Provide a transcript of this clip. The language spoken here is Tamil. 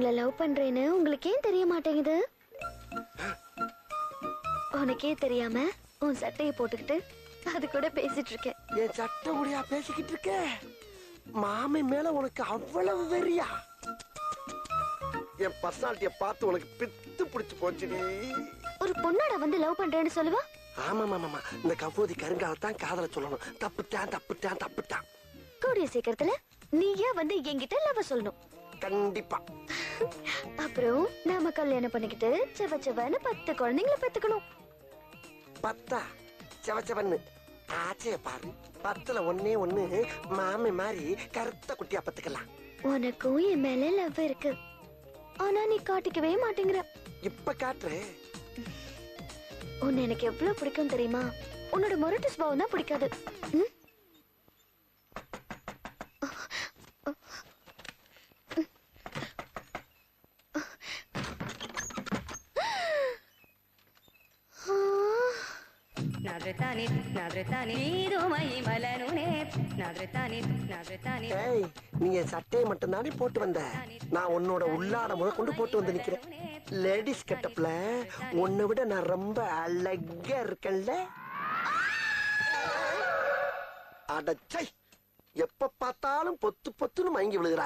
உங்களை லவ் பண்றேன்னு உங்களுக்கு ஏன் தெரிய மாட்டேங்குது? உனக்கே தெரியாம உன் சட்டையை போட்டுக்கிட்டு அது கூட பேசிட்டு இருக்கேன். என் சட்டை கூடயா பேசிக்கிட்டு இருக்க? மாமி மேல உனக்கு அவ்வளவு வெறியா? என் பர்சனாலிட்டிய பார்த்து உனக்கு பித்து பிடிச்சு போச்சுடி. ஒரு பொண்ணோட வந்து லவ் பண்றேன்னு சொல்லுவா? ஆமா மாமா, இந்த கபோதி கருங்காலத்தான் காதல சொல்லணும். தப்புட்டான். கூடிய சீக்கிரத்துல நீயா வந்து என்கிட்ட லவ் சொல்லணும். கண்டிப்பா. அப்புறம் நாம கல்யாணம் பண்ணிக்கிட்டு செவச்சவன்னு 10 குழந்தைங்களை பெத்துக்கணும். 10 செவச்சவன்னு ஆச்சைய பாரு. 10ல ஒன்னே ஒண்ணு மாமி மாதிரி கருத்த குட்டியா பத்துக்கலாம். உனக்கும் என் மேல லவ் இருக்கு, ஆனா நீ காட்டிக்கவே மாட்டேங்கிற. இப்ப காட்டுறேன். உன்னை எனக்கு எவ்வளவு பிடிக்கும் தெரியுமா? உன்னோட மொரட்டு சுபாவம் தான் பிடிக்காது. நீங்க சட்டையை மட்டும் தானே போட்டு வந்த, நான் உன்னோட உள்ளாட முத கொண்டு போட்டு வந்து நிக்கிறேன். லேடிஸ் கெட்டப்ல உன்னை விட நான் ரொம்ப அழகா இருக்கேன்ல. அடச்சை, எப்ப பார்த்தாலும் பொத்து பொத்துன்னு மயங்கி விழுகிறா.